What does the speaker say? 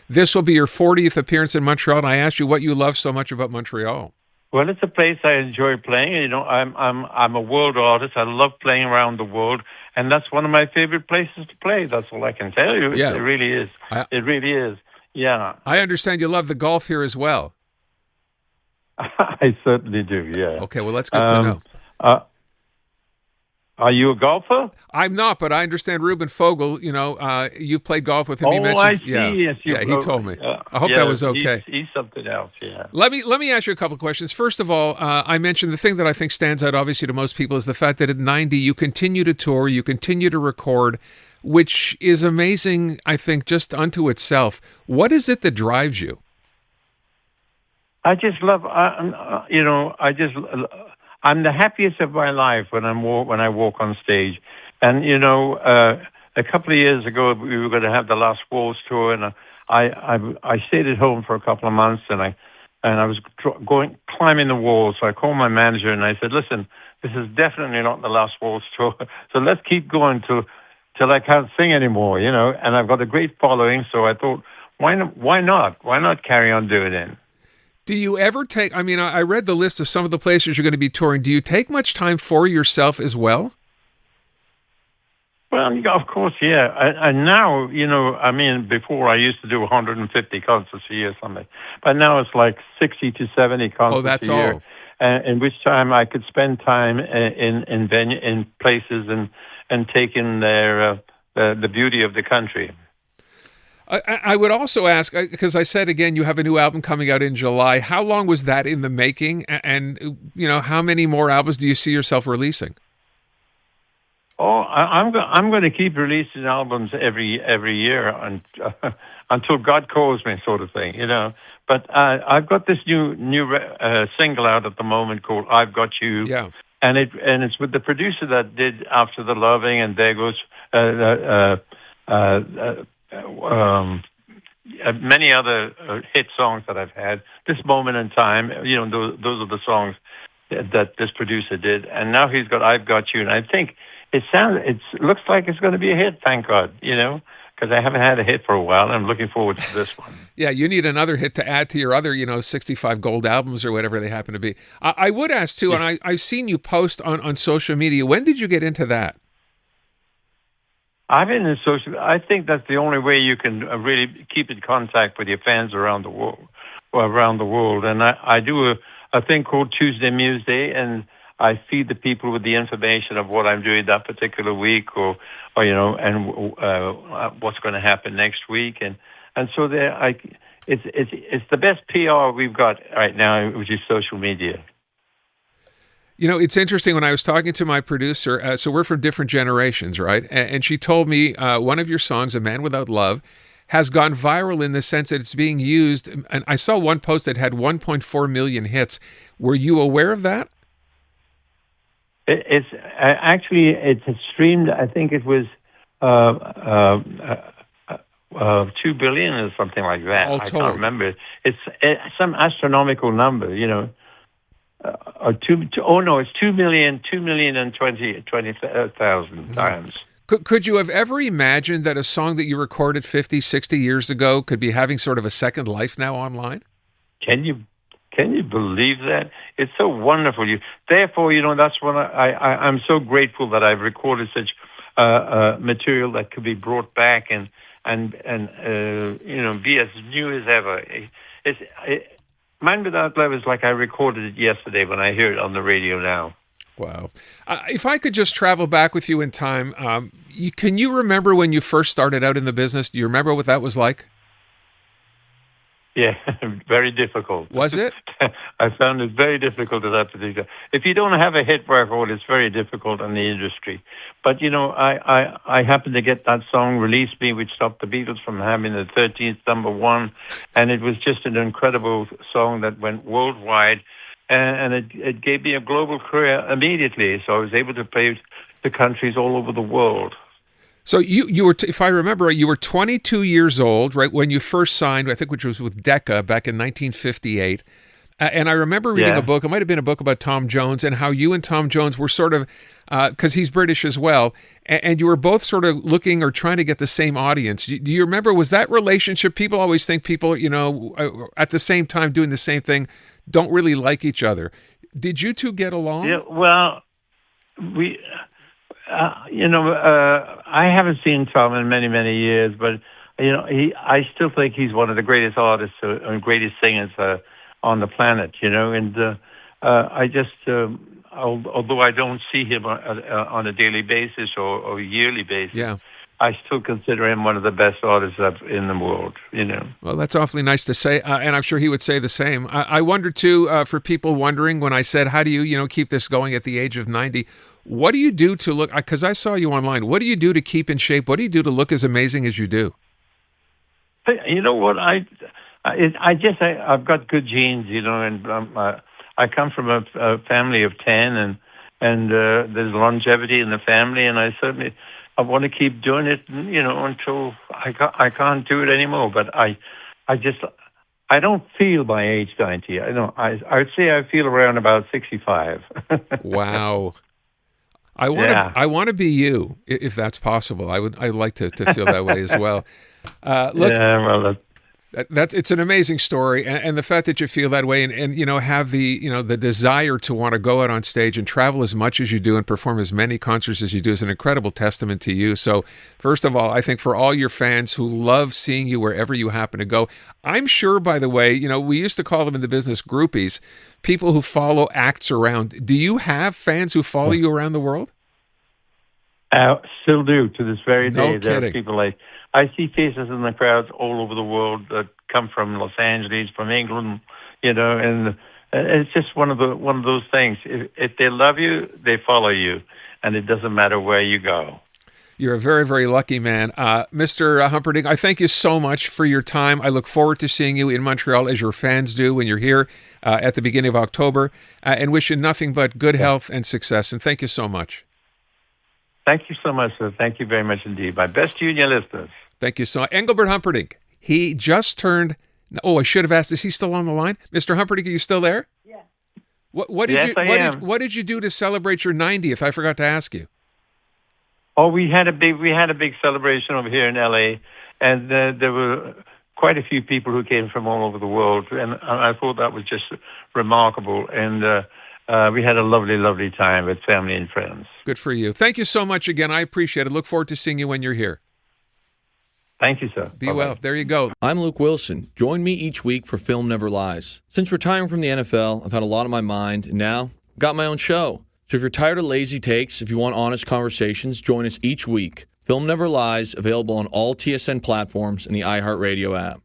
This will be your 40th appearance in Montreal, and I asked you what you love so much about Montreal. Well, it's a place I enjoy playing. You know, I'm a world artist. I love playing around the world, and that's one of my favorite places to play. That's all I can tell you. Yeah. It really is. It really is. Yeah. I understand you love the golf here as well. I certainly do. Yeah. Okay, well, that's good to know. Are you a golfer? I'm not, but I understand Ruben Fogel. You know, you've played golf with him. Oh, He mentions, I see. Yeah, Yes, yeah, he told me. I hope yeah, that was okay. He's something else. Yeah. Let me ask you a couple of questions. First of all, I mentioned the thing that I think stands out obviously to most people is the fact that at 90 you continue to tour, you continue to record, which is amazing. I think just unto itself. What is it that drives you? I just love. You know, I'm the happiest of my life when I walk on stage, and you know, a couple of years ago we were going to have the Last Waltz tour, and I stayed at home for a couple of months, and I was climbing the walls. So I called my manager and I said, "Listen, this is definitely not the Last Waltz tour, so let's keep going till I can't sing anymore, you know." And I've got a great following, so I thought, why not carry on doing it? Do you ever take, I mean, I read the list of some of the places you're going to be touring. Do you take much time for yourself as well? Well, of course, yeah. And now, you know, I mean, before I used to do 150 concerts a year or something. But now it's like 60 to 70 concerts a year. In which time I could spend time in places and take in the beauty of the country. I would also ask, because I said, again, you have a new album coming out in July. How long was that in the making? And, you know, how many more albums do you see yourself releasing? Oh, I'm going to keep releasing albums every year until God calls me, sort of thing, you know. But I've got this new single out at the moment called "I've Got You," yeah, and it's with the producer that did "After the Loving" and "There Goes." Many other hit songs that I've had. This Moment in Time, you know, those are the songs that this producer did, and now he's got "I've Got You," and I think it looks like it's going to be a hit. Thank God, you know, because I haven't had a hit for a while, and I'm looking forward to this one. Yeah, you need another hit to add to your other, you know, 65 gold albums or whatever they happen to be. I would ask too, and I've seen you post on social media. When did you get into that? I've been in social. I think that's the only way you can really keep in contact with your fans around the world. And I do a thing called Tuesday Musday, and I feed the people with the information of what I'm doing that particular week, or you know, and what's going to happen next week, and so it's the best PR we've got right now, which is social media. You know, it's interesting. When I was talking to my producer, so we're from different generations, right? And she told me one of your songs, "A Man Without Love," has gone viral in the sense that it's being used. And I saw one post that had 1.4 million hits. Were you aware of that? It's actually streamed. I think it was 2 billion or something like that. All told. I can't remember. It's some astronomical number, you know. It's 2,020,000 times. Could you have ever imagined that a song that you recorded 50, 60 years ago could be having sort of a second life now online? Can you believe that? It's so wonderful. Therefore, you know, that's when I'm so grateful that I've recorded such material that could be brought back and you know, be as new as ever. Man Without Love is like I recorded it yesterday when I hear it on the radio now. Wow. If I could just travel back with you in time, can you remember when you first started out in the business? Do you remember what that was like? Yeah, very difficult. Was it? I found it very difficult at that particular. If you don't have a hit record, it's very difficult in the industry. But you know, I happened to get that song "Release Me," which stopped the Beatles from having the 13th number one, and it was just an incredible song that went worldwide, and it gave me a global career immediately. So I was able to play to countries all over the world. So you were, if I remember, you were 22 years old, right, when you first signed, I think, which was with Decca back in 1958. And I remember reading a book, it might have been a book about Tom Jones, and how you and Tom Jones were sort of, because he's British as well, and you were both sort of looking or trying to get the same audience. Do you remember, was that relationship, people always think people, at the same time doing the same thing, don't really like each other. Did you two get along? Yeah, well, I haven't seen Tom in many, many years, but I still think he's one of the greatest artists and greatest singers on the planet. And I just, although I don't see him on a daily basis or yearly basis, yeah, I still consider him one of the best artists in the world. Well, that's awfully nice to say, and I'm sure he would say the same. I wonder too, for people wondering, when I said, how do you keep this going at the age of 90? What do you do to look? Because I saw you online. What do you do to keep in shape? What do you do to look as amazing as you do? You know what? I've got good genes, and I come from a family of 10, and there's longevity in the family, and I want to keep doing it, until I can't do it anymore. But I don't feel my age 90. I would say I feel around about 65. Wow. I want to be you, if that's possible. I'd like to feel that way as well. Look, yeah, well, it's an amazing story, and the fact that you feel that way, and have the desire to want to go out on stage and travel as much as you do and perform as many concerts as you do is an incredible testament to you. So, first of all, I think for all your fans who love seeing you wherever you happen to go, I'm sure, by the way, we used to call them in the business groupies, people who follow acts around. Do you have fans who follow you around the world? Still do to this very day. No There kidding. are people I see faces in the crowds all over the world that come from Los Angeles, from England, and it's just one of those things. If they love you, they follow you, and it doesn't matter where you go. You're a very, very lucky man. Mr. Humperdink, I thank you so much for your time. I look forward to seeing you in Montreal, as your fans do, when you're here at the beginning of October, and wish you nothing but good health and success. And thank you so much. Thank you so much, sir. Thank you very much indeed. My best to you and your listeners. Thank you so much. Engelbert Humperdink. He just turned... Oh, I should have asked. Is he still on the line? Mr. Humperdink, are you still there? Yeah. What did you do to celebrate your 90th? I forgot to ask you. Oh, we had a big celebration over here in LA, and there were quite a few people who came from all over the world, and I thought that was just remarkable. And we had a lovely, lovely time with family and friends. Good for you. Thank you so much again. I appreciate it. Look forward to seeing you when you're here. Thank you, sir. Be Bye-bye. well. There you go. I'm Luke Wilson. Join me each week for Film Never Lies. Since retiring from the NFL, I've had a lot on my mind, and now I've got my own show. So if you're tired of lazy takes, if you want honest conversations, join us each week. Film Never Lies, available on all TSN platforms and the iHeartRadio app.